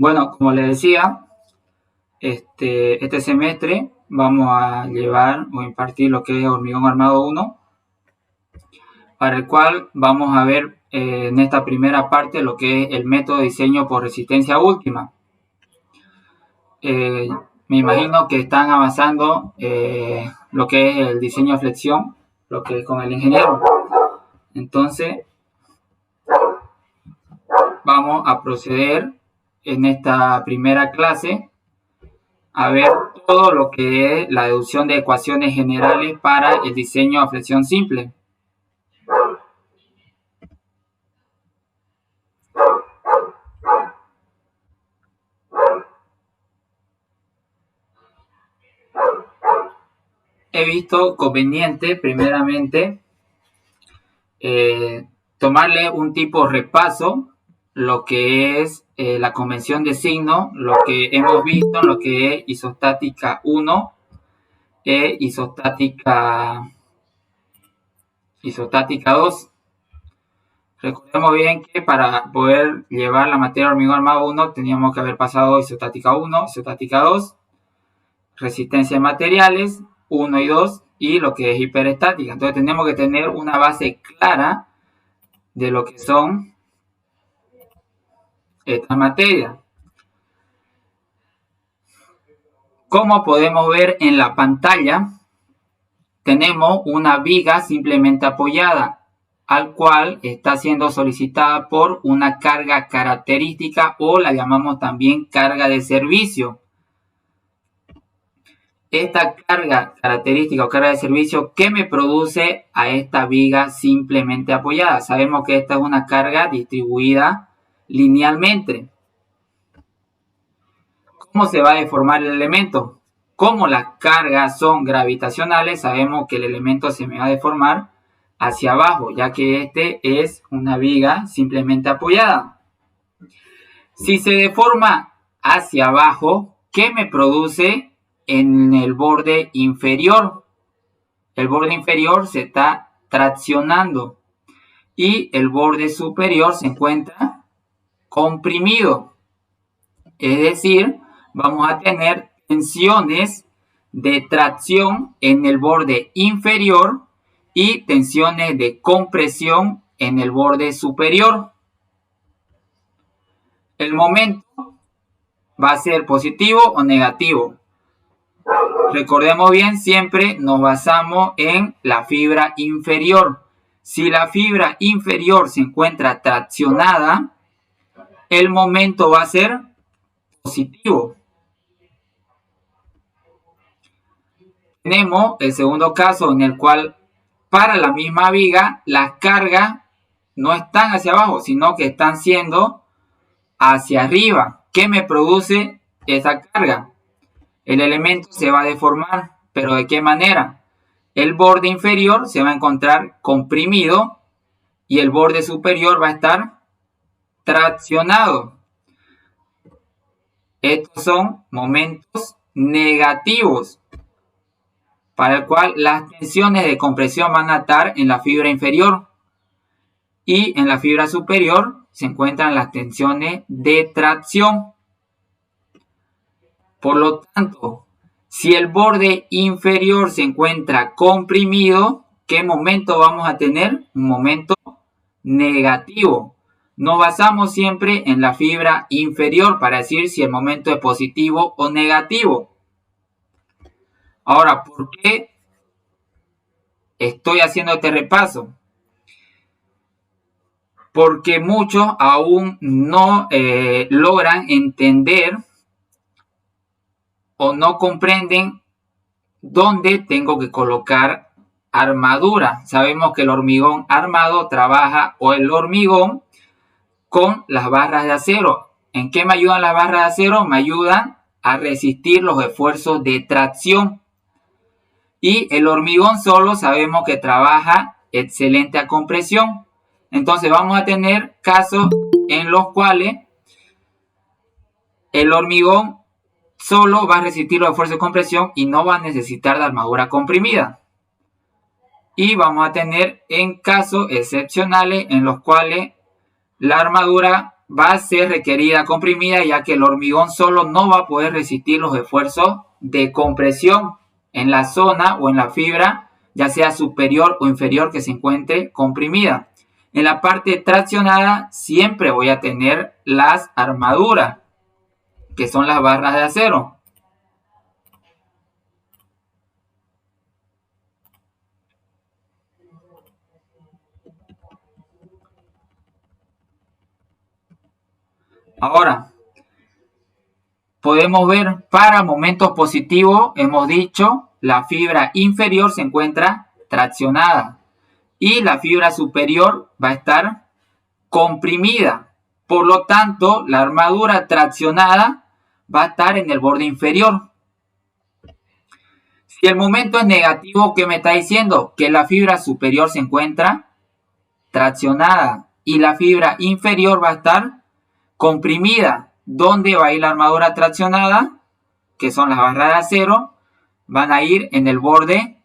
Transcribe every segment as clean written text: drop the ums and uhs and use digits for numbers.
Bueno, como les decía, este semestre vamos a llevar o impartir lo que es hormigón armado 1, para el cual vamos a ver en esta primera parte lo que es el método de diseño por resistencia última. Me imagino que están avanzando lo que es el diseño de flexión, lo que es con el ingeniero. Entonces, vamos a proceder en esta primera clase a ver todo lo que es la deducción de ecuaciones generales para el diseño a flexión simple. He visto conveniente, primeramente, tomarle un tipo repaso, lo que es la convención de signo, lo que hemos visto en lo que es isostática 1 e isostática 2. Recordemos bien que para poder llevar la materia de hormigón armado 1 teníamos que haber pasado isostática 1, isostática 2, resistencia de materiales 1 y 2 y lo que es hiperestática. Entonces tenemos que tener una base clara de lo que son estas materias. Como podemos ver en la pantalla, tenemos una viga simplemente apoyada, al cual está siendo solicitada por una carga característica o la llamamos también carga de servicio. Esta carga característica o carga de servicio, ¿qué me produce a esta viga simplemente apoyada? Sabemos que esta es una carga distribuida linealmente. ¿Cómo se va a deformar el elemento? Como las cargas son gravitacionales, sabemos que el elemento se me va a deformar hacia abajo, ya que este es una viga simplemente apoyada. Si se deforma hacia abajo, ¿qué me produce en el borde inferior? El borde inferior se está traccionando y el borde superior se encuentra comprimido. Es decir, vamos a tener tensiones de tracción en el borde inferior y tensiones de compresión en el borde superior. El momento va a ser positivo o negativo. Recordemos bien, siempre nos basamos en la fibra inferior. Si la fibra inferior se encuentra traccionada, el momento va a ser positivo. Tenemos el segundo caso en el cual para la misma viga las cargas no están hacia abajo, sino que están siendo hacia arriba. ¿Qué me produce esa carga? El elemento se va a deformar, pero ¿de qué manera? El borde inferior se va a encontrar comprimido y el borde superior va a estar traccionado. Estos son momentos negativos, para el cual las tensiones de compresión van a estar en la fibra inferior y en la fibra superior se encuentran las tensiones de tracción. Por lo tanto, si el borde inferior se encuentra comprimido, ¿qué momento vamos a tener? Un momento negativo. Nos basamos siempre en la fibra inferior para decir si el momento es positivo o negativo. Ahora, ¿por qué estoy haciendo este repaso? Porque muchos aún no logran entender o no comprenden dónde tengo que colocar armadura. Sabemos que el hormigón armado trabaja o el hormigón con las barras de acero. ¿En qué me ayudan las barras de acero? Me ayudan a resistir los esfuerzos de tracción. Y el hormigón solo sabemos que trabaja excelente a compresión. Entonces vamos a tener casos en los cuales el hormigón solo va a resistir los esfuerzos de compresión y no va a necesitar de armadura comprimida. Y vamos a tener en casos excepcionales en los cuales la armadura va a ser requerida comprimida, ya que el hormigón solo no va a poder resistir los esfuerzos de compresión en la zona o en la fibra, ya sea superior o inferior, que se encuentre comprimida. En la parte traccionada siempre voy a tener las armaduras, que son las barras de acero. Ahora, podemos ver para momentos positivos, hemos dicho, la fibra inferior se encuentra traccionada y la fibra superior va a estar comprimida. Por lo tanto, la armadura traccionada va a estar en el borde inferior. Si el momento es negativo, ¿qué me está diciendo? Que la fibra superior se encuentra traccionada y la fibra inferior va a estar comprimida. ¿Dónde va a ir la armadura traccionada? Que son las barras de acero, van a ir en el borde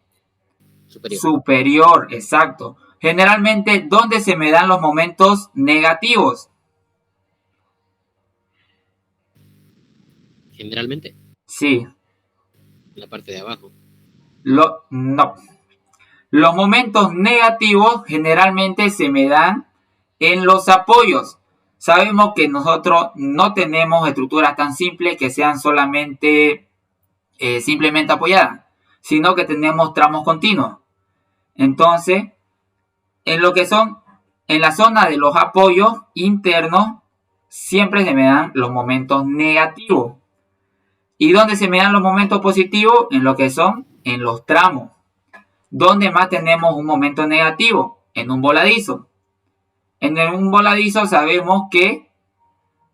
superior, exacto. Generalmente, ¿dónde se me dan los momentos negativos? Generalmente. Sí. En la parte de abajo. No. Los momentos negativos generalmente se me dan en los apoyos. Sabemos que nosotros no tenemos estructuras tan simples que sean solamente simplemente apoyadas, sino que tenemos tramos continuos. Entonces, en lo que son, en la zona de los apoyos internos, siempre se me dan los momentos negativos. ¿Y dónde se me dan los momentos positivos? En lo que son, en los tramos. ¿Dónde más tenemos un momento negativo? En un voladizo. En un voladizo sabemos que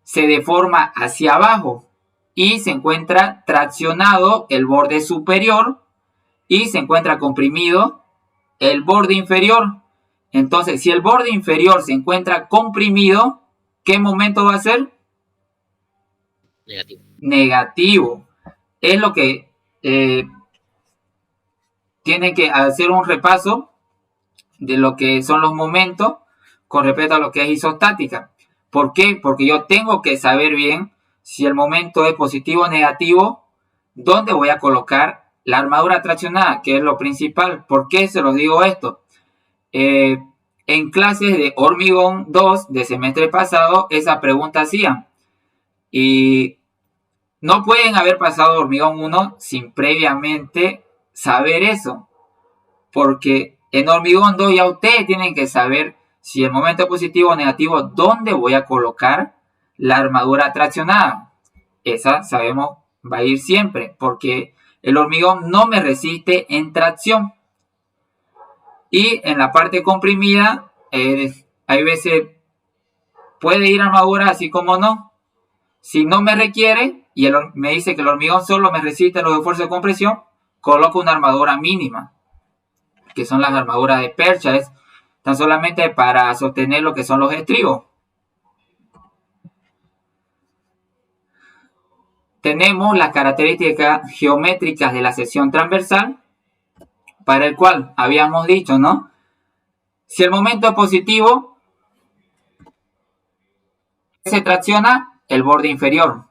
se deforma hacia abajo y se encuentra traccionado el borde superior y se encuentra comprimido el borde inferior. Entonces, si el borde inferior se encuentra comprimido, ¿qué momento va a ser? Negativo. Es lo que tienen que hacer un repaso de lo que son los momentos con respecto a lo que es isostática. ¿Por qué? Porque yo tengo que saber bien si el momento es positivo o negativo, dónde voy a colocar la armadura traccionada, que es lo principal. ¿Por qué se los digo esto? En clases de hormigón 2 de semestre pasado, esa pregunta hacían. Y no pueden haber pasado hormigón 1 sin previamente saber eso. Porque en hormigón 2 ya ustedes tienen que saber si el momento es positivo o negativo, dónde voy a colocar la armadura traccionada. Esa sabemos va a ir siempre, porque el hormigón no me resiste en tracción. Y en la parte comprimida, hay veces puede ir armadura así como no. Si no me requiere y me dice que el hormigón solo me resiste los esfuerzos de compresión, coloco una armadura mínima, que son las armaduras de percha, es tan solamente para sostener lo que son los estribos. Tenemos las características geométricas de la sección transversal, para el cual habíamos dicho, ¿no? Si el momento es positivo, se tracciona el borde inferior.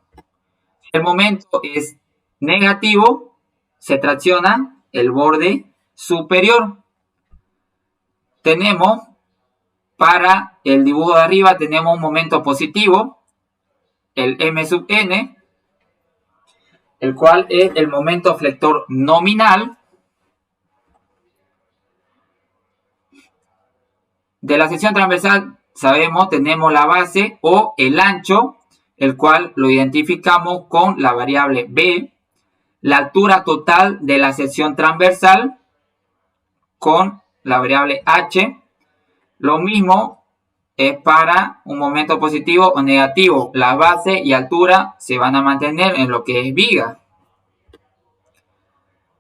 Si el momento es negativo, se tracciona el borde superior. Tenemos, para el dibujo de arriba, tenemos un momento positivo, el M sub n, el cual es el momento flector nominal de la sección transversal. Sabemos, tenemos la base o el ancho, el cual lo identificamos con la variable B, la altura total de la sección transversal con la variable H. Lo mismo es para un momento positivo o negativo. La base y altura se van a mantener en lo que es viga.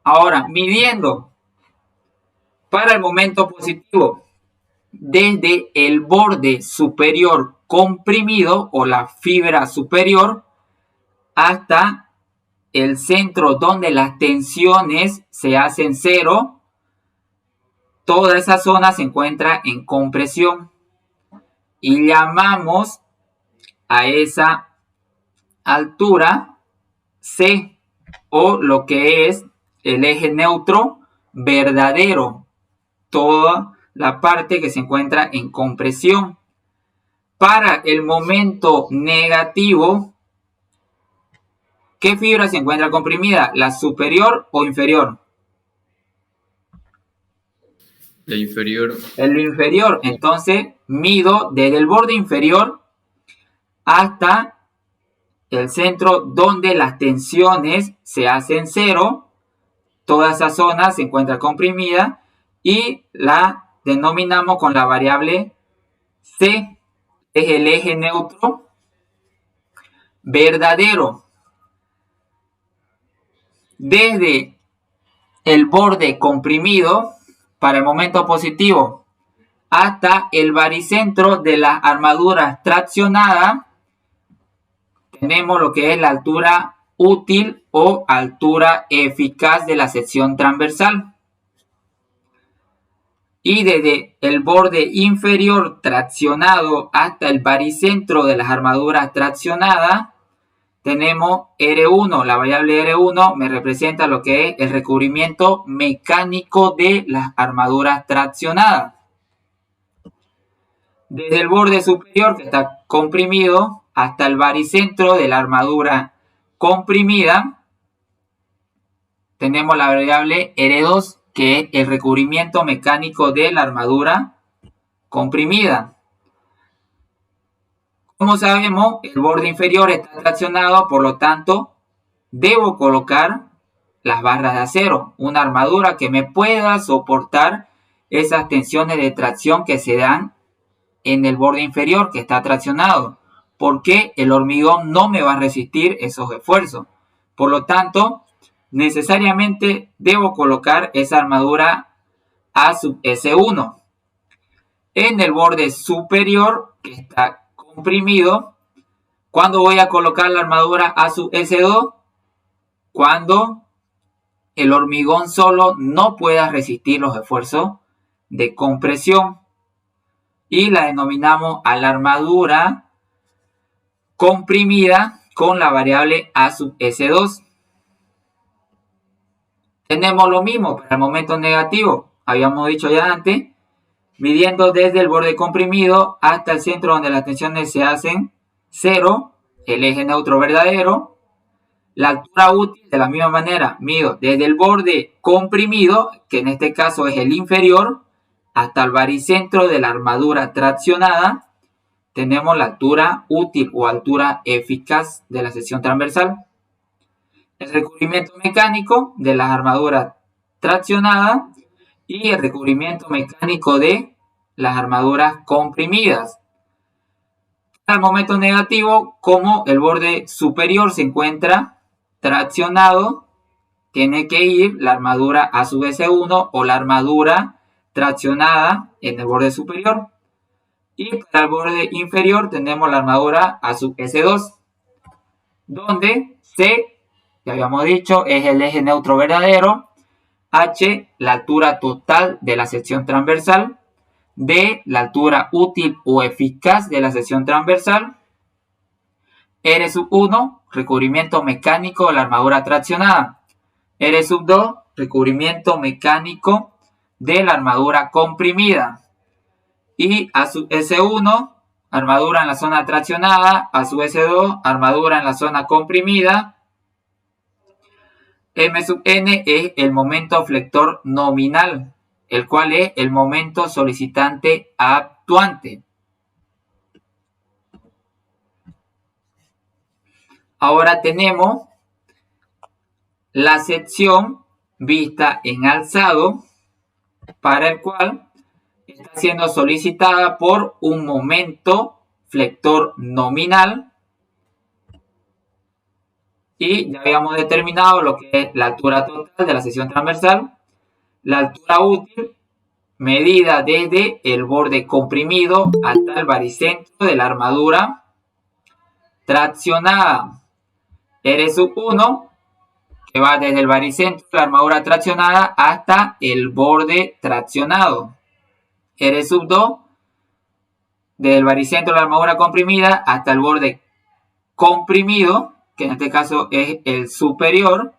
Ahora, midiendo para el momento positivo, desde el borde superior comprimido o la fibra superior hasta el centro donde las tensiones se hacen cero, toda esa zona se encuentra en compresión y llamamos a esa altura C, o lo que es el eje neutro verdadero, toda la parte que se encuentra en compresión. Para el momento negativo, ¿qué fibra se encuentra comprimida? ¿La superior o inferior? La inferior. El inferior. Entonces mido desde el borde inferior hasta el centro donde las tensiones se hacen cero. Toda esa zona se encuentra comprimida y la denominamos con la variable C. Es el eje neutro verdadero. Desde el borde comprimido para el momento positivo hasta el baricentro de las armaduras traccionadas, tenemos lo que es la altura útil o altura eficaz de la sección transversal. Y desde el borde inferior traccionado hasta el baricentro de las armaduras traccionadas, tenemos R1. La variable R1 me representa lo que es el recubrimiento mecánico de las armaduras traccionadas. Desde el borde superior, que está comprimido, hasta el baricentro de la armadura comprimida, tenemos la variable R2, que es el recubrimiento mecánico de la armadura comprimida. Como sabemos, el borde inferior está traccionado, por lo tanto, debo colocar las barras de acero, una armadura que me pueda soportar esas tensiones de tracción que se dan en el borde inferior que está traccionado, porque el hormigón no me va a resistir esos esfuerzos. Por lo tanto, necesariamente debo colocar esa armadura A sub S1. En el borde superior, que está comprimido, ¿cuándo voy a colocar la armadura A sub S2? Cuando el hormigón solo no pueda resistir los esfuerzos de compresión. Y la denominamos a la armadura comprimida con la variable A sub S2. Tenemos lo mismo para el momento negativo. Habíamos dicho ya antes, midiendo desde el borde comprimido hasta el centro donde las tensiones se hacen cero, el eje neutro verdadero. La altura útil, de la misma manera, mido desde el borde comprimido, que en este caso es el inferior, hasta el baricentro de la armadura traccionada. Tenemos la altura útil o altura eficaz de la sección transversal. El recubrimiento mecánico de las armaduras traccionadas y el recubrimiento mecánico de las armaduras comprimidas. Al momento negativo, como el borde superior se encuentra traccionado, tiene que ir la armadura A sub S1 o la armadura traccionada en el borde superior. Y para el borde inferior tenemos la armadura A sub S2, donde C, ya habíamos dicho, es el eje neutro verdadero, H, la altura total de la sección transversal, D, la altura útil o eficaz de la sección transversal, R sub 1, recubrimiento mecánico de la armadura traccionada, R sub 2, recubrimiento mecánico de la armadura comprimida, y A sub S1, armadura en la zona traccionada, A sub S2, armadura en la zona comprimida. M sub N es el momento flector nominal, el cual es el momento solicitante actuante. Ahora tenemos la sección vista en alzado, para el cual está siendo solicitada por un momento flector nominal. Y ya habíamos determinado lo que es la altura total de la sección transversal, la altura útil medida desde el borde comprimido hasta el baricentro de la armadura traccionada, R sub 1, que va desde el baricentro de la armadura traccionada hasta el borde traccionado, R sub 2, desde el baricentro de la armadura comprimida hasta el borde comprimido, que en este caso es el superior,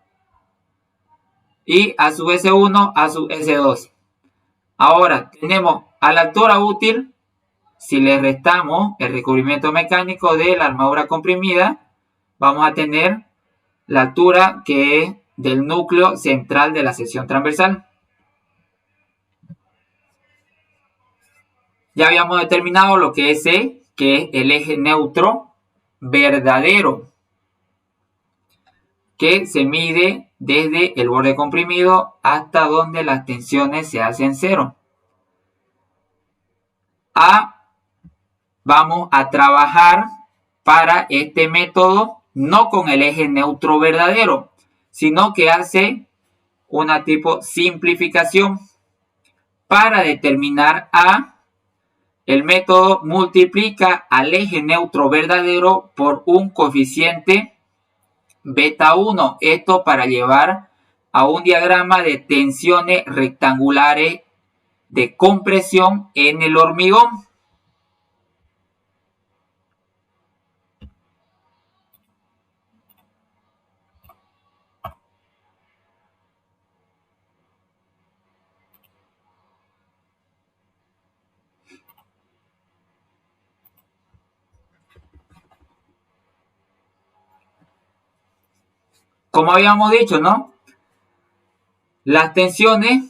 y a su S1 a su S2. Ahora tenemos a la altura útil, si le restamos el recubrimiento mecánico de la armadura comprimida, vamos a tener la altura que es del núcleo central de la sección transversal. Ya habíamos determinado lo que es C, que es el eje neutro verdadero, que se mide desde el borde comprimido hasta donde las tensiones se hacen cero. Vamos a trabajar para este método no con el eje neutro verdadero, sino que hace una tipo simplificación. Para determinar A, el método multiplica al eje neutro verdadero por un coeficiente beta 1. Esto para llevar a un diagrama de tensiones rectangulares de compresión en el hormigón. Como habíamos dicho, ¿no? Las tensiones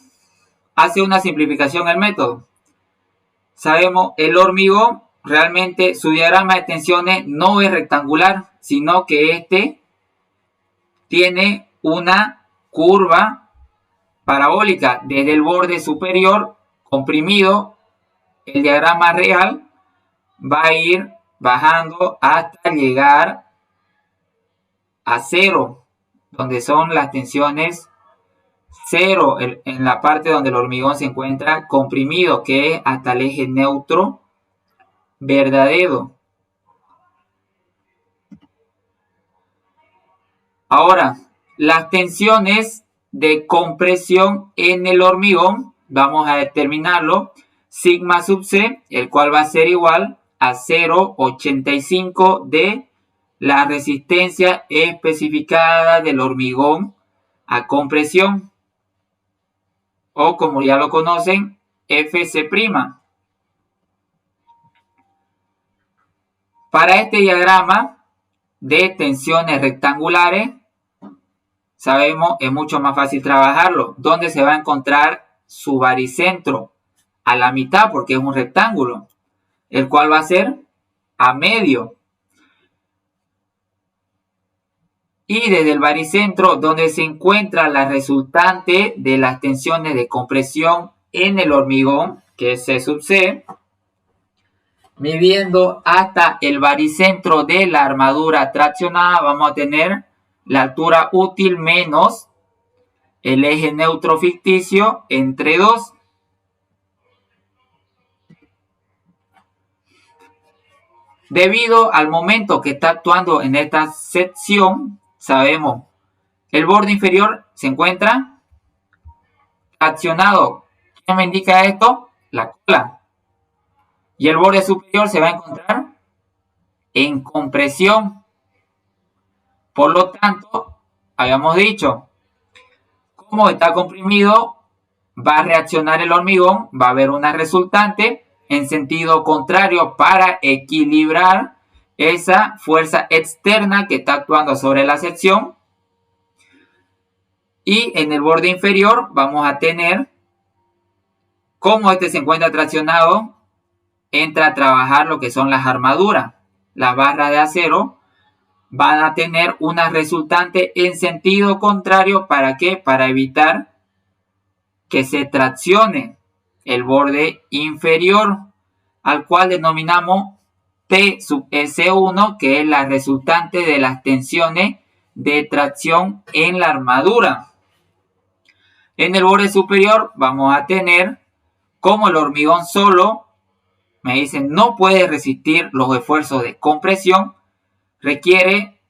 hace una simplificación el método. Sabemos, el hormigón, realmente su diagrama de tensiones no es rectangular, sino que este tiene una curva parabólica desde el borde superior comprimido. El diagrama real va a ir bajando hasta llegar a cero, donde son las tensiones cero en la parte donde el hormigón se encuentra comprimido, que es hasta el eje neutro verdadero. Ahora, las tensiones de compresión en el hormigón, vamos a determinarlo, sigma sub c, el cual va a ser igual a 0,85 de la resistencia especificada del hormigón a compresión, o como ya lo conocen, Fc'. Para este diagrama de tensiones rectangulares, sabemos, es mucho más fácil trabajarlo. ¿Dónde se va a encontrar su baricentro? A la mitad, porque es un rectángulo, el cual va a ser a medio. Y desde el baricentro, donde se encuentra la resultante de las tensiones de compresión en el hormigón, que es C sub C, midiendo hasta el baricentro de la armadura traccionada, vamos a tener la altura útil menos el eje neutro ficticio entre 2. Debido al momento que está actuando en esta sección, sabemos, el borde inferior se encuentra accionado. ¿Qué me indica esto? La cola. Y el borde superior se va a encontrar en compresión. Por lo tanto, habíamos dicho, como está comprimido, va a reaccionar el hormigón, va a haber una resultante en sentido contrario para equilibrar esa fuerza externa que está actuando sobre la sección. Y en el borde inferior vamos a tener, como este se encuentra traccionado, entra a trabajar lo que son las armaduras. Las barras de acero van a tener una resultante en sentido contrario. ¿Para qué? Para evitar que se traccione el borde inferior, al cual denominamos T sub S1, que es la resultante de las tensiones de tracción en la armadura. En el borde superior vamos a tener, como el hormigón solo, me dicen, no puede resistir los esfuerzos de compresión, requiere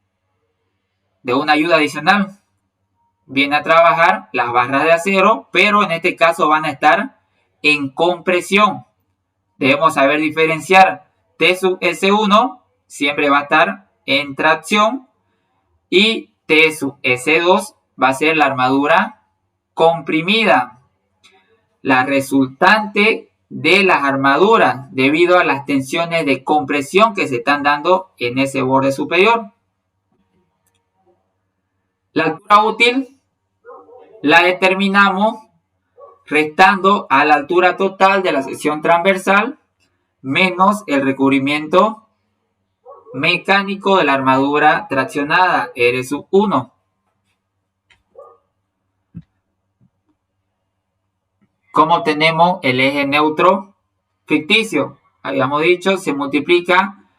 de una ayuda adicional. Viene a trabajar las barras de acero, pero en este caso van a estar en compresión. Debemos saber diferenciar T sub S1 siempre va a estar en tracción y T sub S2 va a ser la armadura comprimida. La resultante de las armaduras debido a las tensiones de compresión que se están dando en ese borde superior. La altura útil la determinamos restando a la altura total de la sección transversal menos el recubrimiento mecánico de la armadura traccionada R sub 1. ¿Cómo tenemos el eje neutro ficticio? Habíamos dicho, se multiplica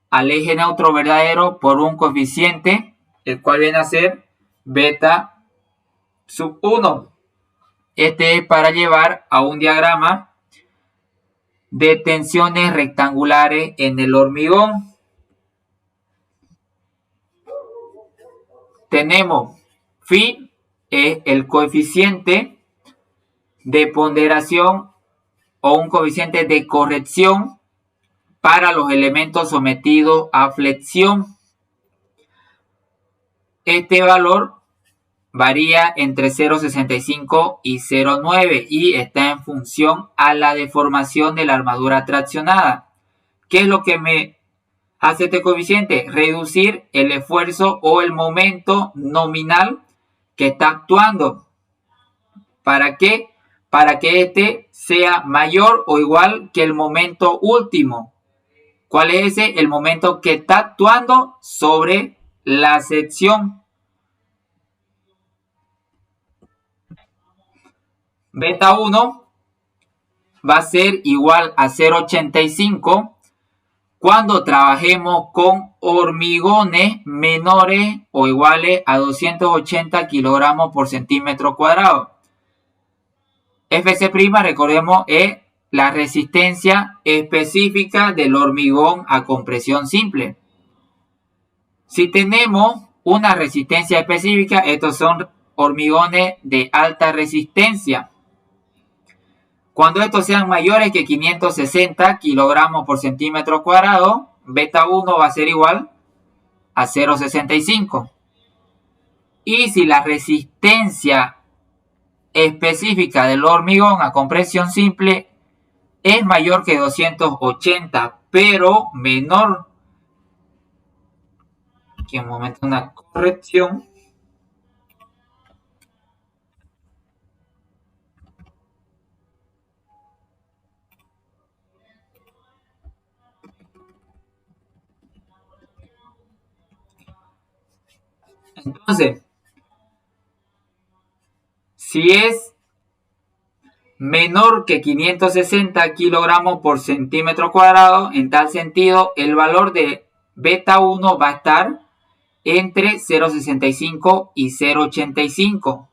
al eje neutro verdadero por un coeficiente, el cual viene a ser beta sub 1. Este es para llevar a un diagrama de tensiones rectangulares en el hormigón. Tenemos phi es el coeficiente de ponderación o un coeficiente de corrección para los elementos sometidos a flexión. Este valor varía entre 0,65 y 0,9 y está en función a la deformación de la armadura traccionada. ¿Qué es lo que me hace este coeficiente? Reducir el esfuerzo o el momento nominal que está actuando. ¿Para qué? Para que este sea mayor o igual que el momento último. ¿Cuál es ese? El momento que está actuando sobre la sección. Beta 1 va a ser igual a 0,85 cuando trabajemos con hormigones menores o iguales a 280 kilogramos por centímetro cuadrado. FC', recordemos, es la resistencia específica del hormigón a compresión simple. Si tenemos una resistencia específica, estos son hormigones de alta resistencia. Cuando estos sean mayores que 560 kilogramos por centímetro cuadrado, beta 1 va a ser igual a 0,65. Y si la resistencia específica del hormigón a compresión simple es mayor que 280, pero menor que un momento, una corrección. Entonces, si es menor que 560 kilogramos por centímetro cuadrado, en tal sentido, el valor de beta 1 va a estar entre 0,65 y 0,85.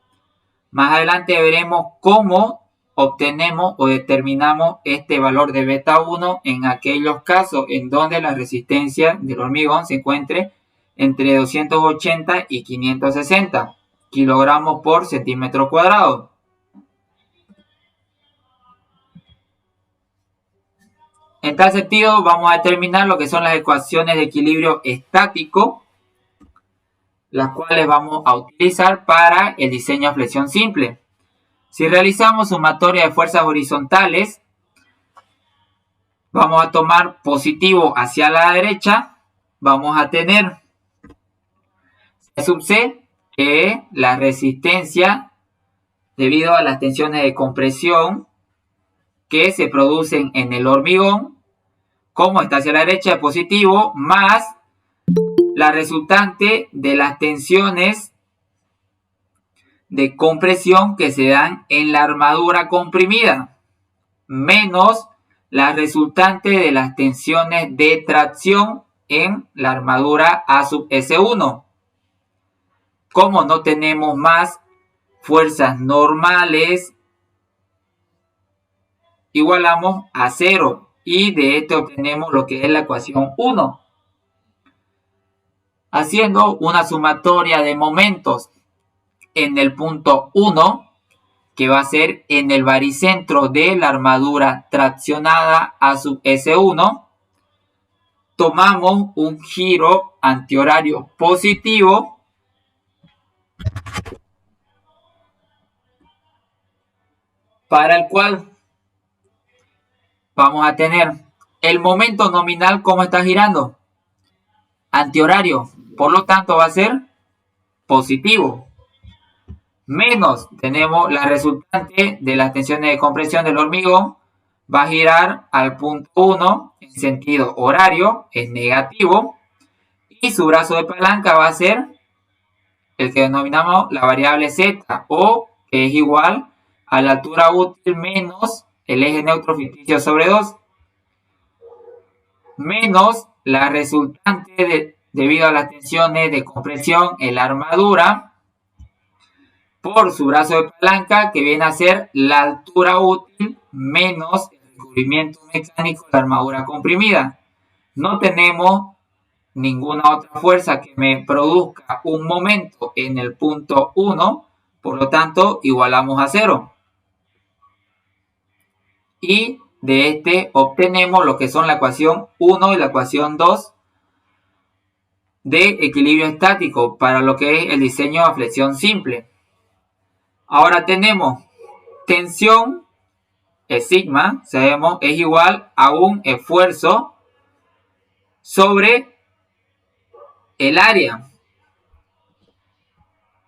Más adelante veremos cómo obtenemos o determinamos este valor de beta 1 en aquellos casos en donde la resistencia del hormigón se encuentre entre 280 y 560 kilogramos por centímetro cuadrado. En tal sentido, vamos a determinar lo que son las ecuaciones de equilibrio estático, las cuales vamos a utilizar para el diseño de flexión simple. Si realizamos sumatoria de fuerzas horizontales, vamos a tomar positivo hacia la derecha, vamos a tener C sub C, que es la resistencia debido a las tensiones de compresión que se producen en el hormigón, como está hacia la derecha, es positivo, más la resultante de las tensiones de compresión que se dan en la armadura comprimida, menos la resultante de las tensiones de tracción en la armadura A sub S1. Como no tenemos más fuerzas normales, igualamos a 0 y de esto obtenemos lo que es la ecuación 1. Haciendo una sumatoria de momentos en el punto 1, que va a ser en el baricentro de la armadura traccionada A sub S1, tomamos un giro antihorario positivo para el cual vamos a tener el momento nominal como está girando, antihorario, por lo tanto va a ser positivo, menos tenemos la resultante de las tensiones de compresión del hormigón, va a girar al punto 1 en sentido horario, es negativo, y su brazo de palanca va a ser el que denominamos la variable z, o que es igual a la altura útil menos el eje neutro ficticio sobre 2, menos la resultante debido a las tensiones de compresión en la armadura por su brazo de palanca, que viene a ser la altura útil menos el recubrimiento mecánico de la armadura comprimida. No tenemos ninguna otra fuerza que me produzca un momento en el punto 1, por lo tanto igualamos a 0. Y de este obtenemos lo que son la ecuación 1 y la ecuación 2 de equilibrio estático para lo que es el diseño a flexión simple. Ahora tenemos tensión, es sigma, sabemos, es igual a un esfuerzo sobre el área.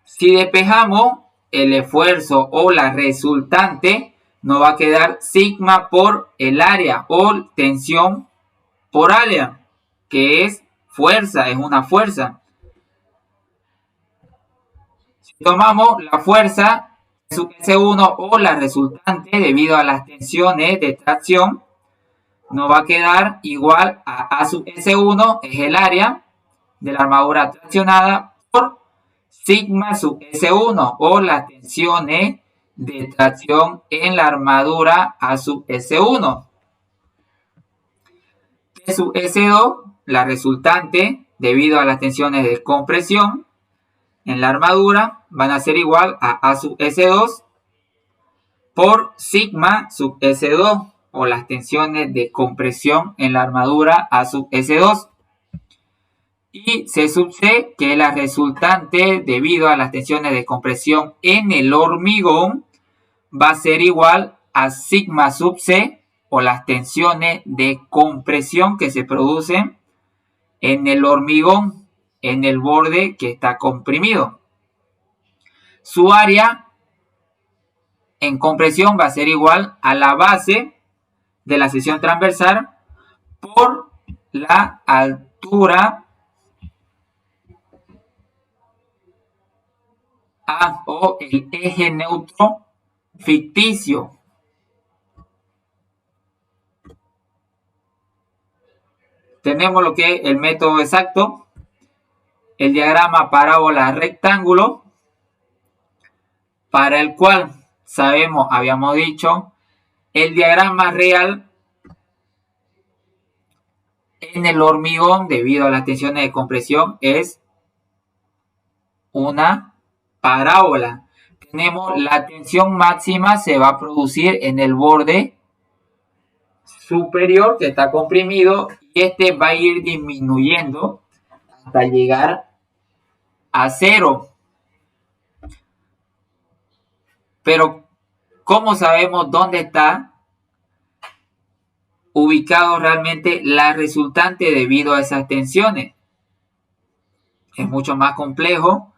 Si despejamos el esfuerzo o la resultante, nos va a quedar sigma por el área o tensión por área, que es fuerza, es una fuerza. Si tomamos la fuerza sub S1 o la resultante debido a las tensiones de tracción, nos va a quedar igual a sub S1, es el área de la armadura traccionada, por sigma sub S1 o las tensiones de tracción en la armadura A sub S1. T sub S2, la resultante debido a las tensiones de compresión en la armadura, van a ser igual a sub S2 por sigma sub S2 o las tensiones de compresión en la armadura A sub S2. Y C sub C, que es la resultante debido a las tensiones de compresión en el hormigón, va a ser igual a sigma sub C o las tensiones de compresión que se producen en el hormigón, en el borde que está comprimido. Su área en compresión va a ser igual a la base de la sección transversal por la altura A o el eje neutro ficticio. Tenemos lo que es el método exacto, el diagrama parábola rectángulo, para el cual sabemos, habíamos dicho, el diagrama real en el hormigón debido a las tensiones de compresión es una parábola. Tenemos la tensión máxima se va a producir en el borde superior que está comprimido y este va a ir disminuyendo hasta llegar a 0. Pero ¿cómo sabemos dónde está ubicado realmente la resultante debido a esas tensiones? Es mucho más complejo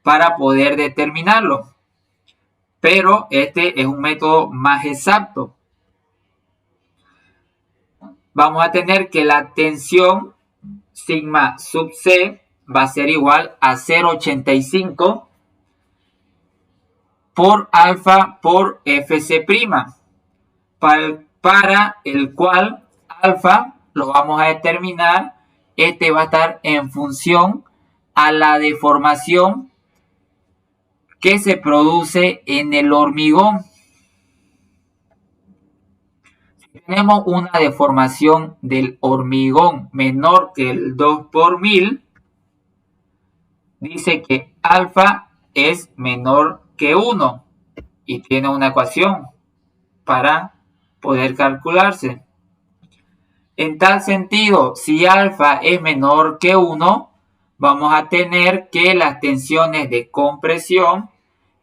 para poder determinarlo, pero este es un método más exacto. Vamos a tener que la tensión sigma sub C va a ser igual a 0,85 por alfa por Fc', para el cual alfa lo vamos a determinar, este va a estar en función a la deformación que se produce en el hormigón. Si tenemos una deformación del hormigón menor que el 2 por 1000, dice que alfa es menor que 1 y tiene una ecuación para poder calcularse. En tal sentido, si alfa es menor que 1, vamos a tener que las tensiones de compresión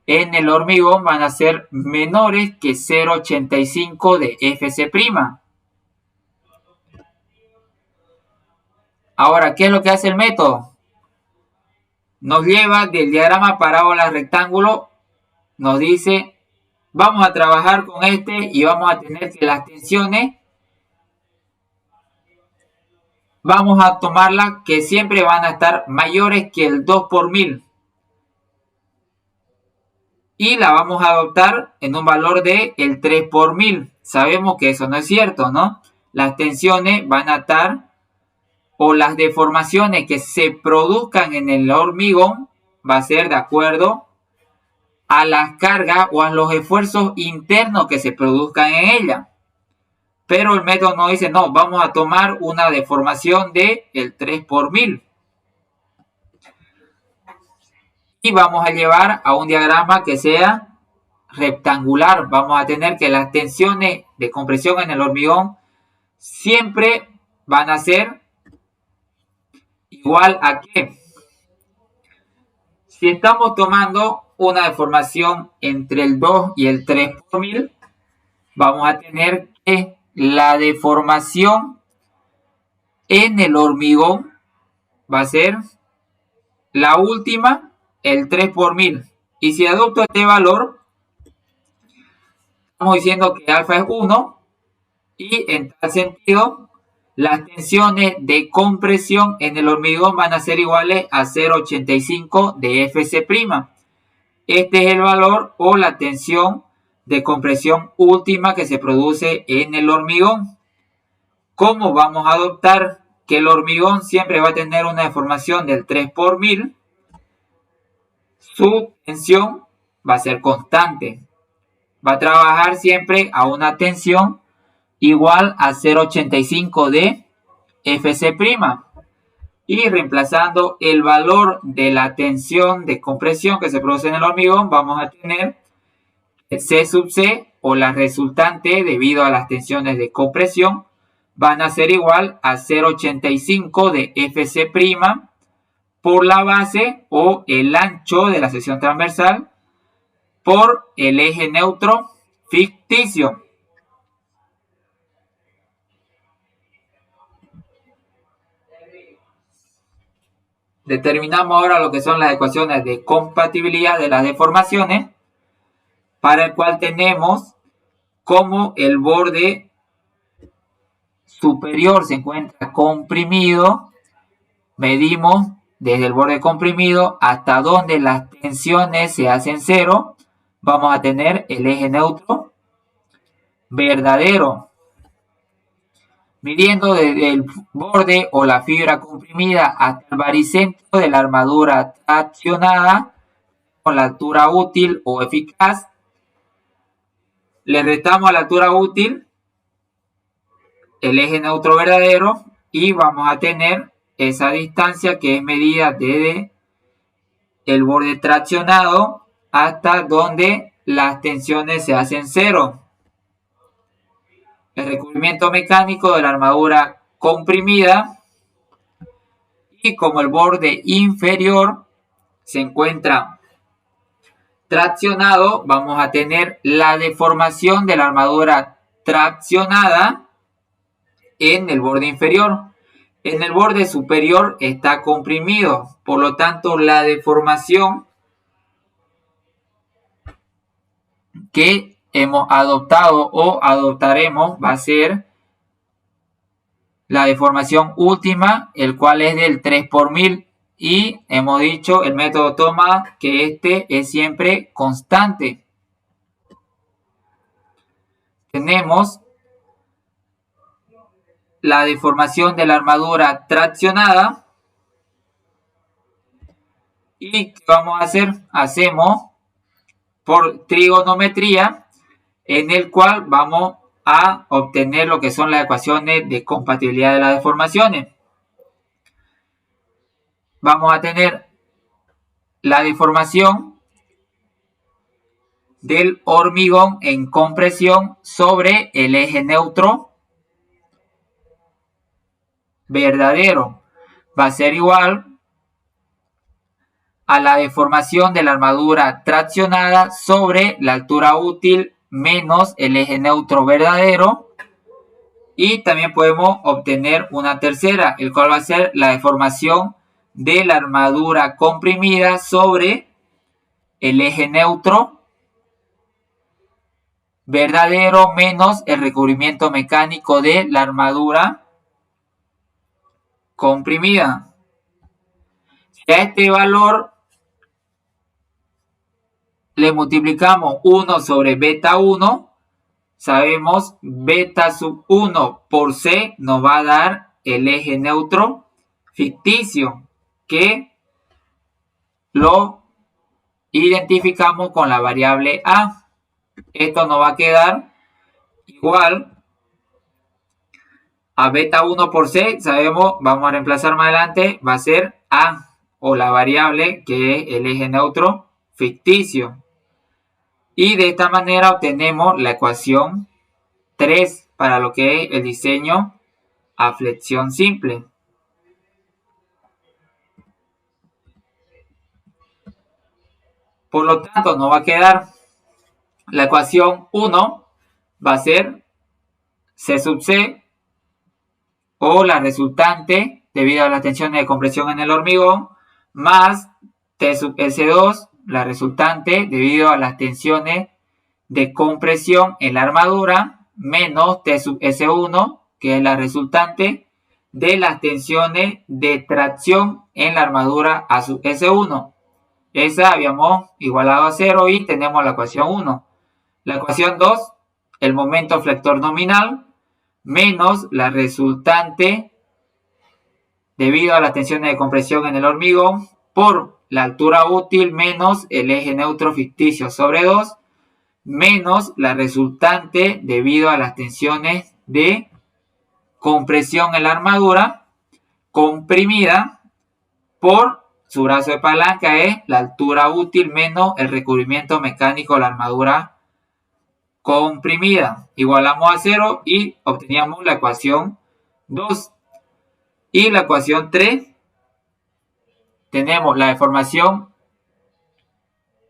en el hormigón van a ser menores que 0,85 de Fc'. Ahora, ¿qué es lo que hace el método? Nos lleva del diagrama parábola rectángulo, nos dice, vamos a trabajar con este y vamos a tener que las tensiones, vamos a tomarlas que siempre van a estar mayores que el 2 por 1000. Y la vamos a adoptar en un valor de el 3 por 1000. Sabemos que eso no es cierto, ¿no? Las tensiones van a estar, o las deformaciones que se produzcan en el hormigón, va a ser de acuerdo a las cargas o a los esfuerzos internos que se produzcan en ella. Pero el método nos dice, no, vamos a tomar una deformación de el 3 por 1000. Y vamos a llevar a un diagrama que sea rectangular. Vamos a tener que las tensiones de compresión en el hormigón siempre van a ser igual a ¿qué? Si estamos tomando una deformación entre el 2 y el 3 por 1000, vamos a tener que la deformación en el hormigón va a ser la última, el 3 por 1000. Y si adopto este valor, estamos diciendo que alfa es 1 y en tal sentido las tensiones de compresión en el hormigón van a ser iguales a 0,85 de Fc'. Este es el valor o la tensión de compresión última que se produce en el hormigón. ¿Cómo vamos a adoptar que el hormigón siempre va a tener una deformación del 3 por 1000? Su tensión va a ser constante. Va a trabajar siempre a una tensión igual a 0,85 de Fc'. Y reemplazando el valor de la tensión de compresión que se produce en el hormigón, vamos a tener C sub C, o la resultante debido a las tensiones de compresión, van a ser igual a 0,85 de Fc' por la base o el ancho de la sección transversal por el eje neutro ficticio. Determinamos ahora lo que son las ecuaciones de compatibilidad de las deformaciones, para el cual tenemos como el borde superior se encuentra comprimido, medimos desde el borde comprimido hasta donde las tensiones se hacen cero, vamos a tener el eje neutro verdadero. Midiendo desde el borde o la fibra comprimida hasta el baricentro de la armadura traccionada con la altura útil o eficaz, le restamos a la altura útil el eje neutro verdadero y vamos a tener esa distancia que es medida desde el borde traccionado hasta donde las tensiones se hacen cero. El recubrimiento mecánico de la armadura comprimida, y como el borde inferior se encuentra traccionado, vamos a tener la deformación de la armadura traccionada en el borde inferior. En el borde superior está comprimido, por lo tanto la deformación que hemos adoptado o adoptaremos va a ser la deformación última, el cual es del 3 por 1000, y hemos dicho el método toma que este es siempre constante. Tenemos la deformación de la armadura traccionada. ¿Y qué vamos a hacer? Hacemos por trigonometría, en el cual vamos a obtener lo que son las ecuaciones de compatibilidad de las deformaciones. Vamos a tener la deformación del hormigón en compresión sobre el eje neutro verdadero va a ser igual a la deformación de la armadura traccionada sobre la altura útil menos el eje neutro verdadero. Y también podemos obtener una tercera, el cual va a ser la deformación de la armadura comprimida sobre el eje neutro verdadero menos el recubrimiento mecánico de la armadura comprimida. Si a este valor le multiplicamos 1 sobre beta 1, sabemos beta sub 1 por C nos va a dar el eje neutro ficticio, que lo identificamos con la variable A. Esto nos va a quedar igual a beta 1 por C, sabemos, vamos a reemplazar más adelante, va a ser A, o la variable que es el eje neutro ficticio. Y de esta manera obtenemos la ecuación 3 para lo que es el diseño a flexión simple. Por lo tanto, nos va a quedar la ecuación 1 va a ser C sub C, o la resultante debido a las tensiones de compresión en el hormigón, más T sub S2, la resultante debido a las tensiones de compresión en la armadura, menos T sub S1, que es la resultante de las tensiones de tracción en la armadura A sub S1. Esa habíamos igualado a 0 y tenemos la ecuación 1. La ecuación 2, el momento flector nominal, menos la resultante debido a las tensiones de compresión en el hormigón por la altura útil menos el eje neutro ficticio sobre 2, menos la resultante debido a las tensiones de compresión en la armadura comprimida por su brazo de palanca, es la altura útil menos el recubrimiento mecánico de la armadura comprimida. Igualamos a 0 y obteníamos la ecuación 2. Y la ecuación 3, tenemos la deformación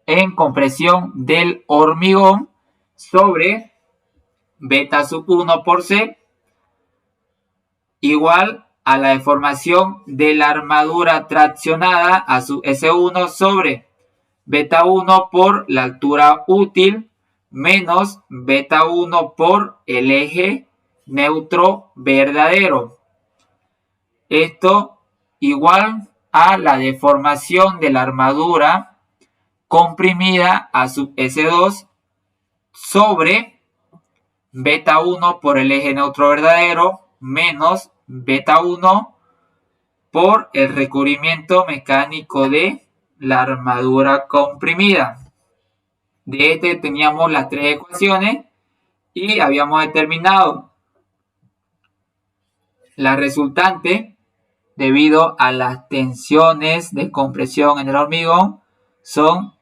en compresión del hormigón sobre beta sub 1 por C igual a la deformación de la armadura traccionada a sub S1 sobre beta 1 por la altura útil menos beta 1 por el eje neutro verdadero. Esto igual a la deformación de la armadura comprimida a sub S2 sobre beta 1 por el eje neutro verdadero menos beta 1 por el recubrimiento mecánico de la armadura comprimida. De este teníamos las tres ecuaciones y habíamos determinado la resultante debido a las tensiones de compresión en el hormigón son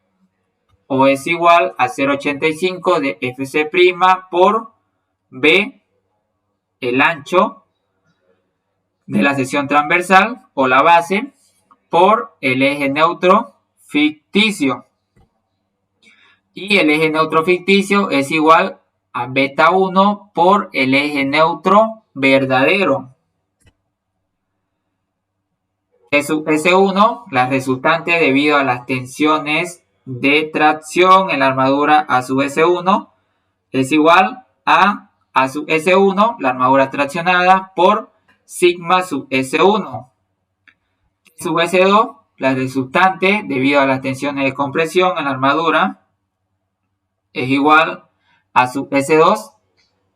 o es igual a 0,85 de Fc' por B, el ancho de la sección transversal o la base, por el eje neutro ficticio. Y el eje neutro ficticio es igual a beta 1 por el eje neutro verdadero. S1, la resultante debido a las tensiones de tracción en la armadura A sub S1 es igual a sub S1, la armadura traccionada, por sigma sub S1. Sub S2, la resultante debido a las tensiones de compresión en la armadura es igual a sub S2,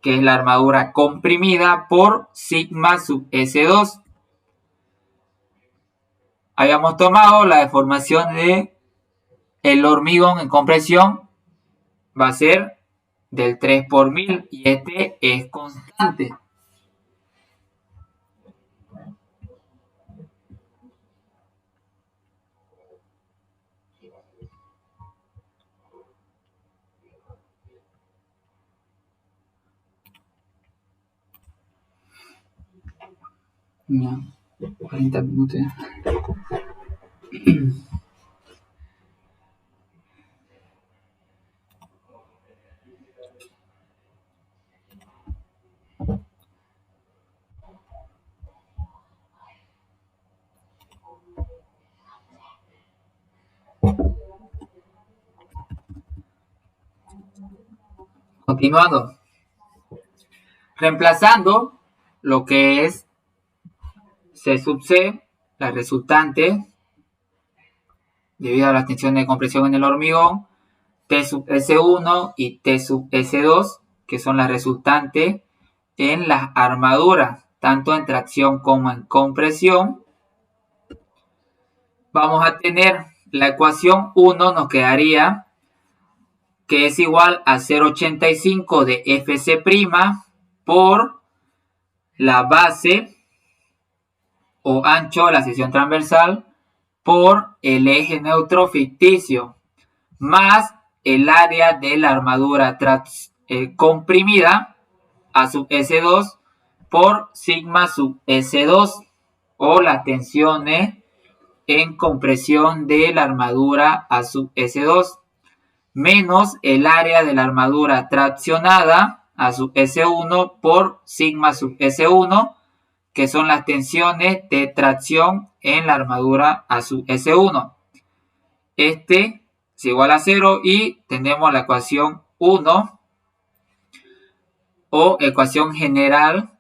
que es la armadura comprimida, por sigma sub S2. Habíamos tomado la deformación de el hormigón en compresión, va a ser del 3 por 1000 y este es constante. Ya, 40 minutos. Continuando. Reemplazando lo que es C sub C, la resultante, debido a la tensión de compresión en el hormigón, T sub S1 y T sub S2, que son las resultantes en las armaduras, tanto en tracción como en compresión. Vamos a tener la ecuación 1, nos quedaría que es igual a 0,85 de Fc' por la base o ancho de la sección transversal por el eje neutro ficticio más el área de la armadura comprimida a sub S2 por sigma sub S2 o las tensiones en compresión de la armadura a sub S2 menos el área de la armadura traccionada a sub S1 por sigma sub S1, que son las tensiones de tracción en la armadura a sub S1. Este es igual a 0 y tenemos la ecuación 1 o ecuación general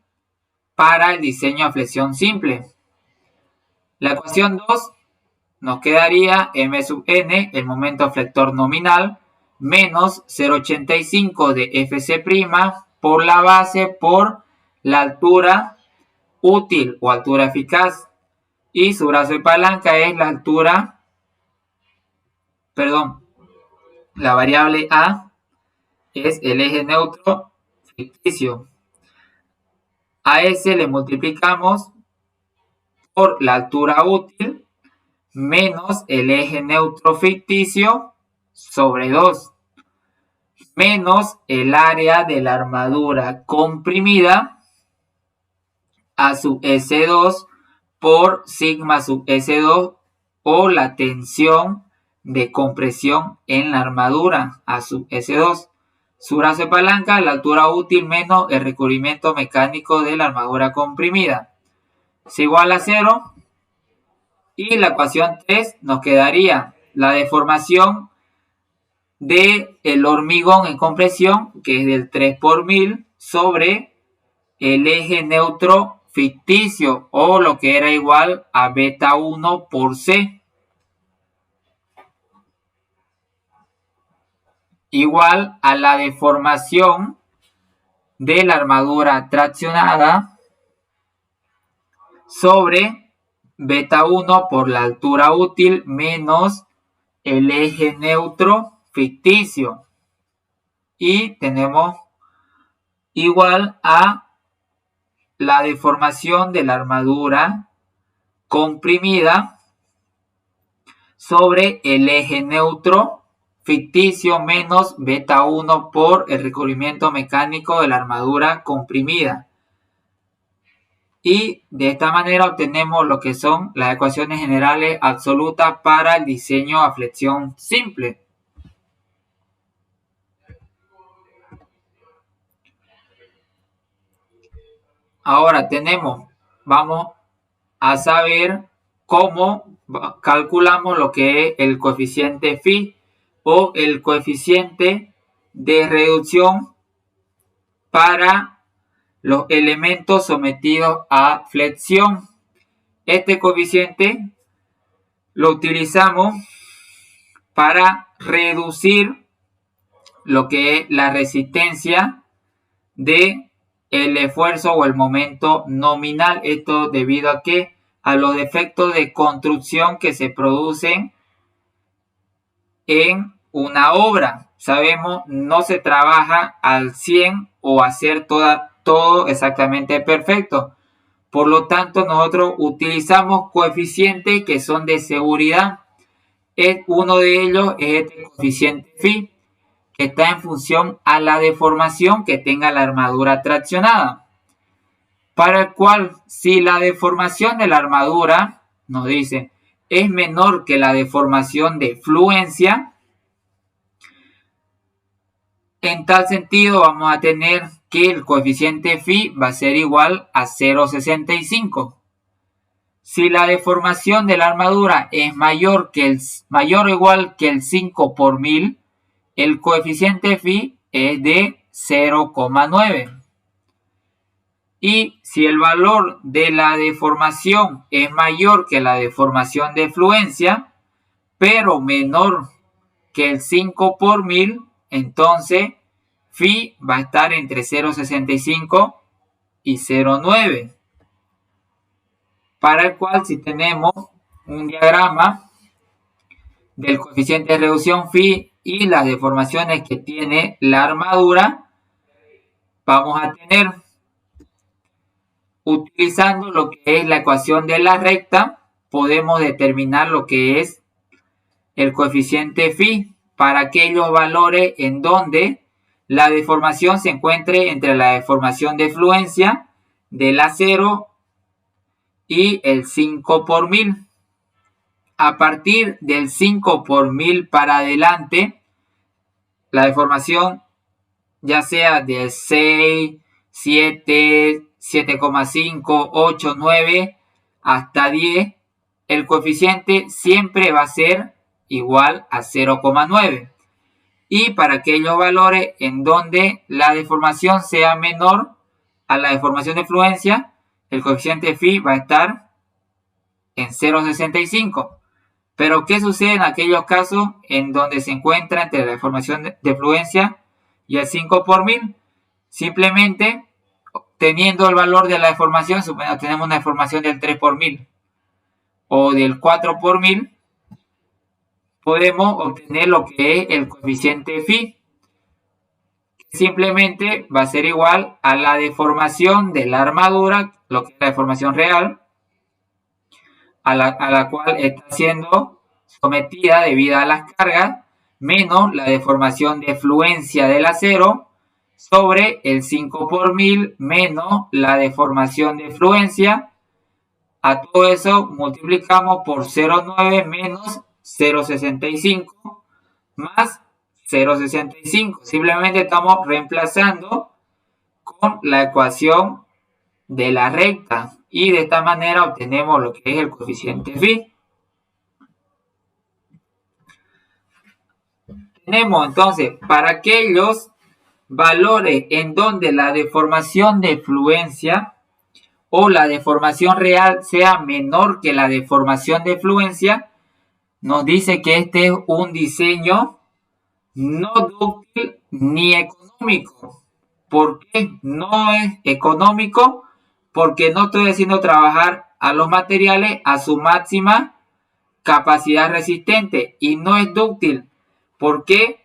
para el diseño a flexión simple. La ecuación 2 nos quedaría m sub n, el momento flector nominal, menos 0,85 de Fc' por la base por la altura útil o altura eficaz. Y su brazo de palanca es la altura, la variable A es el eje neutro ficticio. A ese le multiplicamos por la altura útil menos el eje neutro ficticio sobre 2 menos el área de la armadura comprimida a sub S2 por sigma sub S2 o la tensión de compresión en la armadura a sub S2. Su brazo de palanca, la altura útil menos el recubrimiento mecánico de la armadura comprimida. Es igual a 0. Y la ecuación 3 nos quedaría la deformación del hormigón en compresión, que es del 3 por 1000, sobre el eje neutro ficticio, o lo que era igual a beta 1 por C. Igual a la deformación de la armadura traccionada sobre beta 1 por la altura útil menos el eje neutro ficticio. Y tenemos igual a la deformación de la armadura comprimida sobre el eje neutro ficticio menos beta 1 por el recubrimiento mecánico de la armadura comprimida. Y de esta manera obtenemos lo que son las ecuaciones generales absolutas para el diseño a flexión simple. Ahora vamos a saber cómo calculamos lo que es el coeficiente phi o el coeficiente de reducción para los elementos sometidos a flexión. Este coeficiente lo utilizamos para reducir lo que es la resistencia de el esfuerzo o el momento nominal. Esto debido a que a los defectos de construcción que se producen en una obra. Sabemos, no se trabaja al 100 o hacer todo exactamente perfecto. Por lo tanto, nosotros utilizamos coeficientes que son de seguridad. Uno de ellos es este coeficiente phi, que está en función a la deformación que tenga la armadura traccionada. para el cual si la deformación de la armadura, nos dice, es menor que la deformación de fluencia, en tal sentido vamos a tener que el coeficiente phi va a ser igual a 0,65. Si la deformación de la armadura es mayor o igual que el 5 por 1000, el coeficiente phi es de 0,9. Y si el valor de la deformación es mayor que la deformación de fluencia, pero menor que el 5 por 1000, entonces phi va a estar entre 0,65 y 0,9. Para el cual, si tenemos un diagrama del coeficiente de reducción phi y las deformaciones que tiene la armadura, vamos a tener, utilizando lo que es la ecuación de la recta, podemos determinar lo que es el coeficiente phi para aquellos valores en donde la deformación se encuentre entre la deformación de fluencia del acero y el 5 por 1000. A partir del 5 por 1000 para adelante, la deformación ya sea de 6, 7, 7,5, 8, 9 hasta 10, el coeficiente siempre va a ser igual a 0,9. Y para aquellos valores en donde la deformación sea menor a la deformación de fluencia, el coeficiente phi va a estar en 0,65. Pero ¿qué sucede en aquellos casos en donde se encuentra entre la deformación de fluencia y el 5 por 1000? Simplemente teniendo el valor de la deformación, supongamos tenemos una deformación del 3 por 1000 o del 4 por 1000, podemos obtener lo que es el coeficiente phi. Simplemente va a ser igual a la deformación de la armadura, lo que es la deformación real, a la cual está siendo sometida debido a las cargas, menos la deformación de fluencia del acero, sobre el 5 por 1000 menos la deformación de fluencia. A todo eso multiplicamos por 0,9 menos 0,65 más 0,65. Simplemente estamos reemplazando con la ecuación de la recta y de esta manera obtenemos lo que es el coeficiente phi. Tenemos entonces para aquellos valores en donde la deformación de fluencia o la deformación real sea menor que la deformación de fluencia, nos dice que este es un diseño no dúctil ni económico. ¿Por qué no es económico? Porque no estoy haciendo trabajar a los materiales a su máxima capacidad resistente, y no es dúctil porque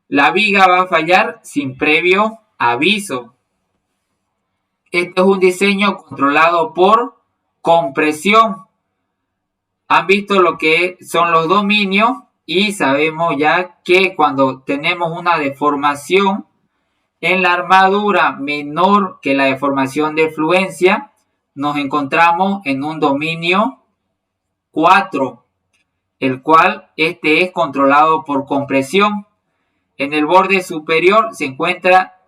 la viga va a fallar sin previo aviso. Este es un diseño controlado por compresión. Han visto lo que son los dominios y sabemos ya que cuando tenemos una deformación en la armadura menor que la deformación de fluencia, nos encontramos en un dominio 4, el cual este es controlado por compresión. En el borde superior se encuentra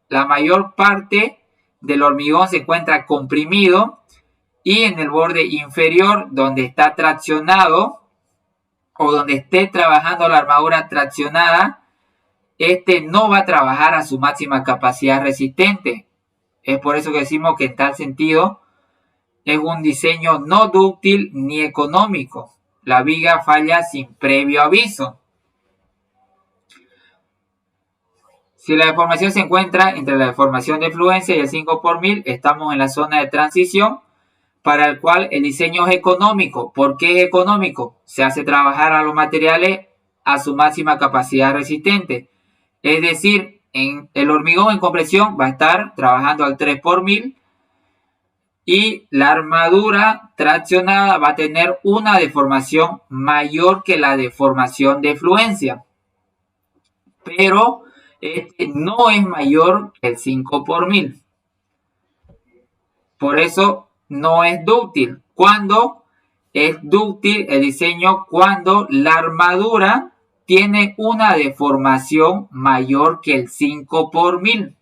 la mayor parte del hormigón se encuentra comprimido, y en el borde inferior, donde está traccionado o donde esté trabajando la armadura traccionada, este no va a trabajar a su máxima capacidad resistente. Es por eso que decimos que en tal sentido es un diseño no dúctil ni económico. La viga falla sin previo aviso. Si la deformación se encuentra entre la deformación de fluencia y el 5 por 1000, estamos en la zona de transición, para el cual el diseño es económico. ¿Por qué es económico? Se hace trabajar a los materiales a su máxima capacidad resistente. Es decir, el hormigón en compresión va a estar trabajando al 3 por 1000 y la armadura traccionada va a tener una deformación mayor que la deformación de fluencia. Pero este no es mayor que el 5 por 1000. Por eso no es dúctil. ¿Cuándo es dúctil el diseño? Cuando la armadura tiene una deformación mayor que el 5 por 1000.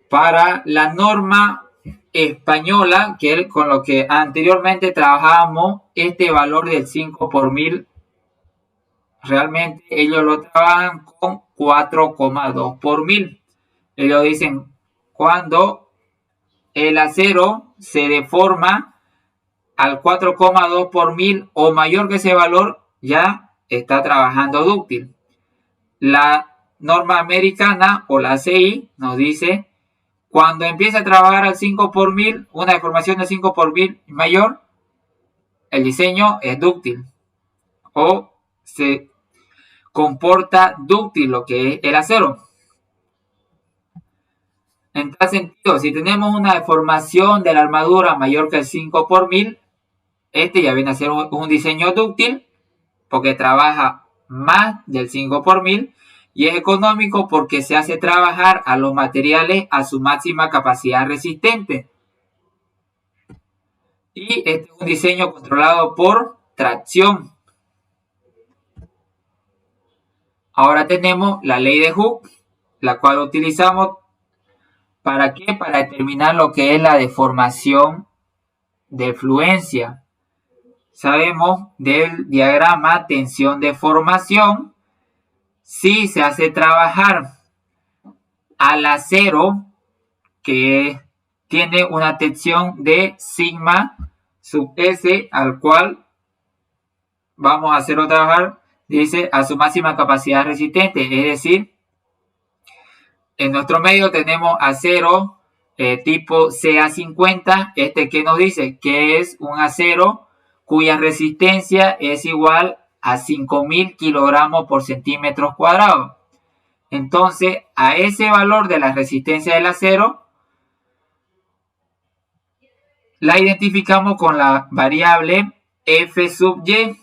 Para la norma española, que con lo que anteriormente trabajábamos, este valor del 5 por 1000, realmente ellos lo trabajan con 4,2 por 1000. Ellos dicen, cuando el acero se deforma al 4,2 por 1000 o mayor que ese valor, ya está trabajando dúctil. La norma americana o la CI nos dice, cuando empieza a trabajar al 5 por 1000, una deformación de 5 por 1000 mayor, el diseño es dúctil o se comporta dúctil, lo que es el acero. En tal sentido, si tenemos una deformación de la armadura mayor que el 5 por 1000, este ya viene a ser un diseño dúctil porque trabaja más del 5 por 1000 y es económico porque se hace trabajar a los materiales a su máxima capacidad resistente. Y este es un diseño controlado por tracción. Ahora tenemos la ley de Hooke, la cual utilizamos ¿para qué? Para determinar lo que es la deformación de fluencia. Sabemos del diagrama tensión-deformación, si se hace trabajar al acero que tiene una tensión de sigma sub S, al cual vamos a hacerlo trabajar, dice, a su máxima capacidad resistente, es decir, en nuestro medio tenemos acero tipo CA50, este que nos dice que es un acero cuya resistencia es igual a 5000 kilogramos por centímetros cuadrados. Entonces, a ese valor de la resistencia del acero, la identificamos con la variable F sub Y,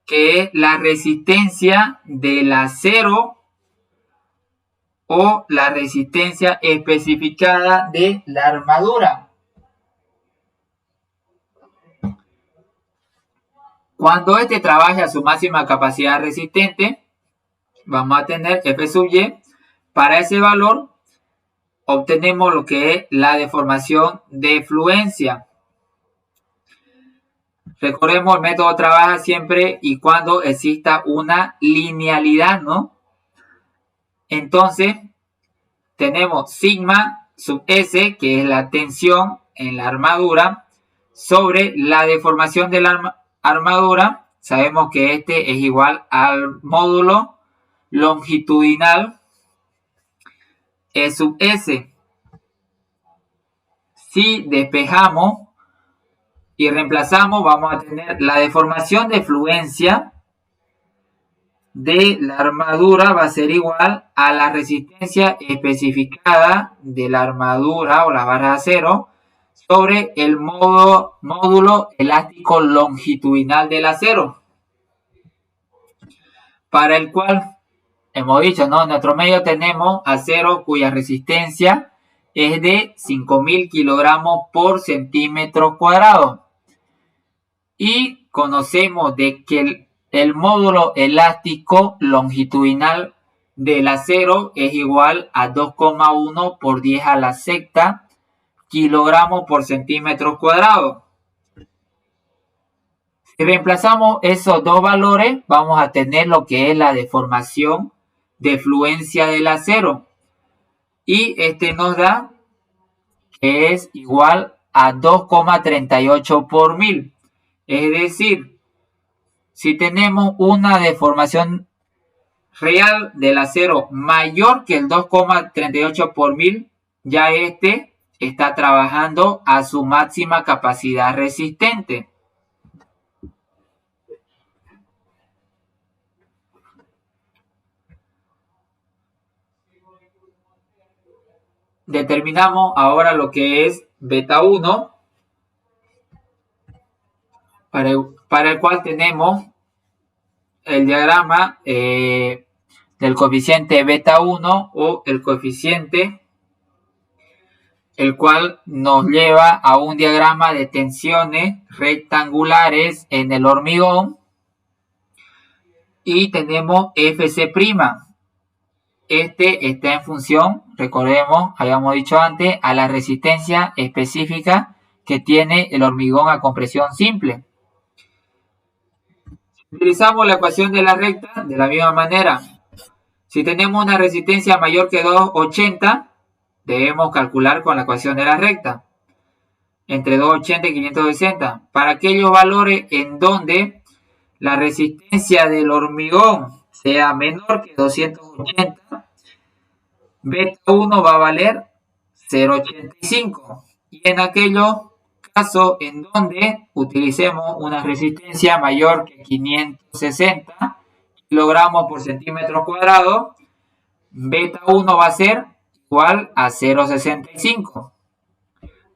que es la resistencia del acero o la resistencia especificada de la armadura. Cuando este trabaje a su máxima capacidad resistente, vamos a tener F sub Y. Para ese valor obtenemos lo que es la deformación de fluencia. Recordemos, el método trabaja siempre y cuando exista una linealidad, ¿no? Entonces, tenemos sigma sub S, que es la tensión en la armadura, sobre la deformación de la armadura. Sabemos que este es igual al módulo longitudinal E sub S. Si despejamos y reemplazamos, vamos a tener la deformación de fluencia de la armadura va a ser igual a la resistencia especificada de la armadura o la barra de acero sobre el módulo elástico longitudinal del acero, para el cual hemos dicho, ¿no? En nuestro medio tenemos acero cuya resistencia es de 5000 kilogramos por centímetro cuadrado. Y conocemos de que el módulo elástico longitudinal del acero es igual a 2,1 por 10 a la sexta kilogramos por centímetro cuadrado. Si reemplazamos esos dos valores, vamos a tener lo que es la deformación de fluencia del acero. Y este nos da que es igual a 2,38 por 1000. Es decir, si tenemos una deformación real del acero mayor que el 2,38 por 1000, ya este está trabajando a su máxima capacidad resistente. Determinamos ahora lo que es beta 1, para el cual tenemos el diagrama del coeficiente beta 1 o el coeficiente el cual nos lleva a un diagrama de tensiones rectangulares en el hormigón y tenemos FC'. Este está en función, recordemos, habíamos dicho antes, a la resistencia específica que tiene el hormigón a compresión simple. Utilizamos la ecuación de la recta de la misma manera. Si tenemos una resistencia mayor que 280, debemos calcular con la ecuación de la recta entre 280 y 560 para aquellos valores en donde la resistencia del hormigón sea menor que 280, beta 1 va a valer 0,85 y en aquellos casos en donde utilicemos una resistencia mayor que 560 kilogramos por centímetro cuadrado, beta 1 va a ser igual a 0,65.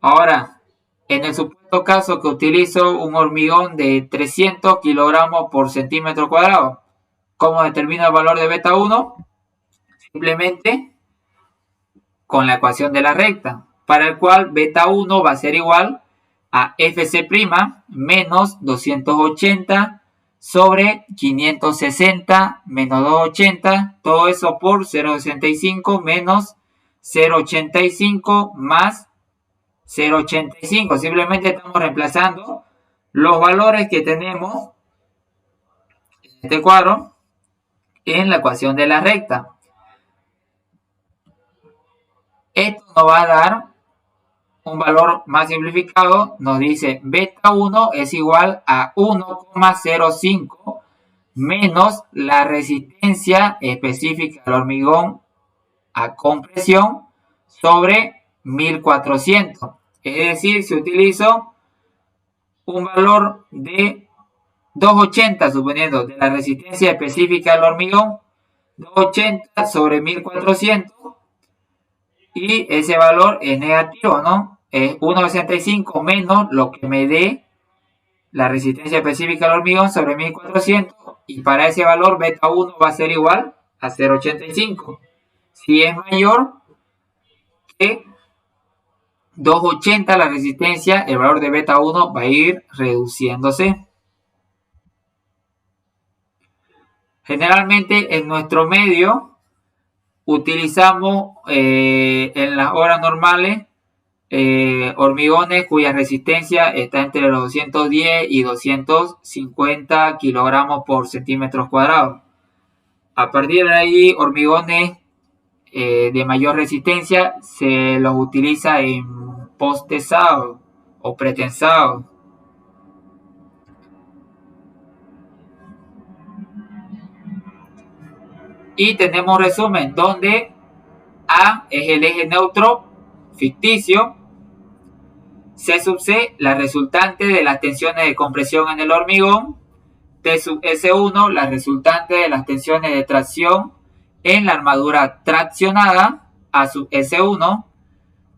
Ahora, en el supuesto caso que utilizo un hormigón de 300 kilogramos por centímetro cuadrado, ¿cómo determino el valor de beta 1? Simplemente con la ecuación de la recta, para el cual beta 1 va a ser igual a FC' menos 280 sobre 560 menos 280, todo eso por 0,65 menos 0,85 más 0,85. Simplemente estamos reemplazando los valores que tenemos en este cuadro en la ecuación de la recta. Esto nos va a dar un valor más simplificado. Nos dice beta 1 es igual a 1,05 menos la resistencia específica del hormigón a compresión sobre 1400. Es decir, si utilizo un valor de 280, suponiendo de la resistencia específica del hormigón, 280 sobre 1400, y ese valor es negativo, ¿no? Es 1,65 menos lo que me dé la resistencia específica del hormigón sobre 1400, y para ese valor beta 1 va a ser igual a 0,85. Si es mayor que 280 la resistencia, el valor de beta 1 va a ir reduciéndose. Generalmente en nuestro medio utilizamos en las horas normales hormigones cuya resistencia está entre los 210 y 250 kilogramos por centímetros cuadrados. A partir de ahí, hormigones de mayor resistencia se los utiliza en post-tensado o pretensado. Y tenemos resumen donde A es el eje neutro ficticio, C sub C la resultante de las tensiones de compresión en el hormigón, T sub S1 la resultante de las tensiones de tracción en la armadura traccionada, A sub S1,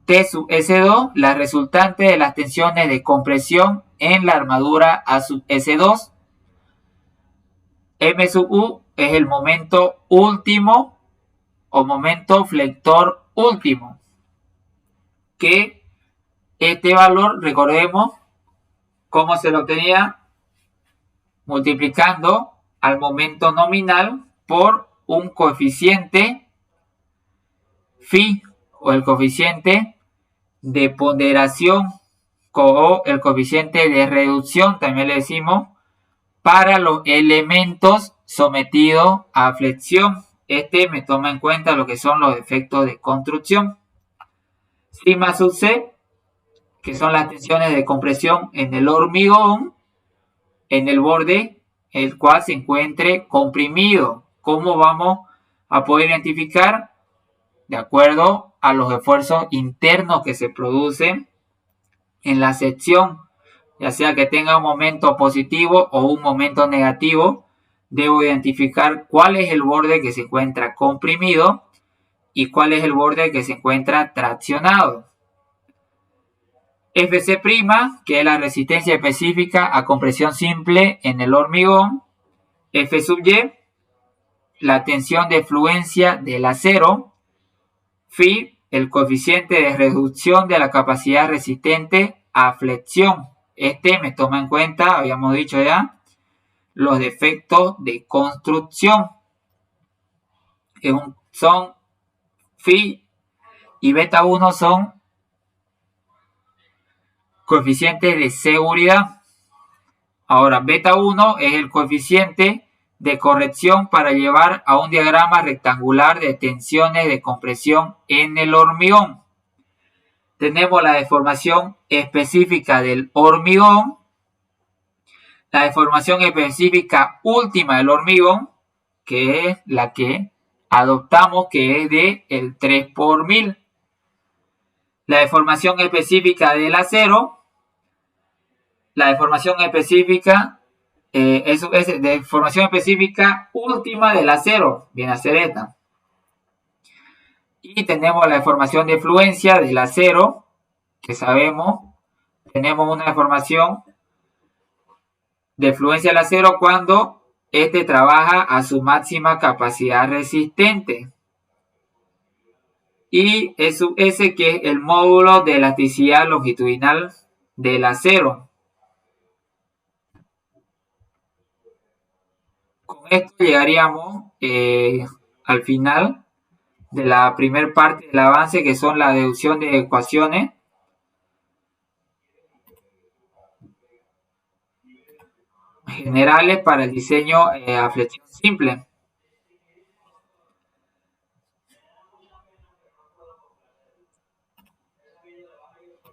T sub S2 la resultante de las tensiones de compresión en la armadura A sub S2, M sub U es el momento último o momento flector último, que este valor, recordemos cómo se lo obtenía, multiplicando al momento nominal por un coeficiente phi o el coeficiente de ponderación o el coeficiente de reducción, también le decimos, para los elementos sometidos a flexión. Este me toma en cuenta lo que son los efectos de construcción. Sigma sub C, que son las tensiones de compresión en el hormigón, en el borde, el cual se encuentre comprimido. ¿Cómo vamos a poder identificar? De acuerdo a los esfuerzos internos que se producen en la sección, ya sea que tenga un momento positivo o un momento negativo, debo identificar cuál es el borde que se encuentra comprimido y cuál es el borde que se encuentra traccionado. FC', que es la resistencia específica a compresión simple en el hormigón. F sub Y, la tensión de fluencia del acero. Phi, el coeficiente de reducción de la capacidad resistente a flexión. Este me toma en cuenta, habíamos dicho ya, los defectos de construcción. Son phi y beta 1 son coeficientes de seguridad. Ahora, beta 1 es el coeficiente de corrección para llevar a un diagrama rectangular de tensiones de compresión en el hormigón. Tenemos la deformación específica del hormigón, la deformación específica última del hormigón, que es la que adoptamos, que es de el 3 por 1000. La deformación específica del acero, la deformación específica es deformación específica última del acero, viene a ser esta. Y tenemos la deformación de fluencia del acero, que sabemos, tenemos una deformación de fluencia del acero cuando este trabaja a su máxima capacidad resistente. Y ese que es el módulo de elasticidad longitudinal del acero. Con esto llegaríamos al final de la primera parte del avance, que son la deducción de ecuaciones generales para el diseño a flexión simple.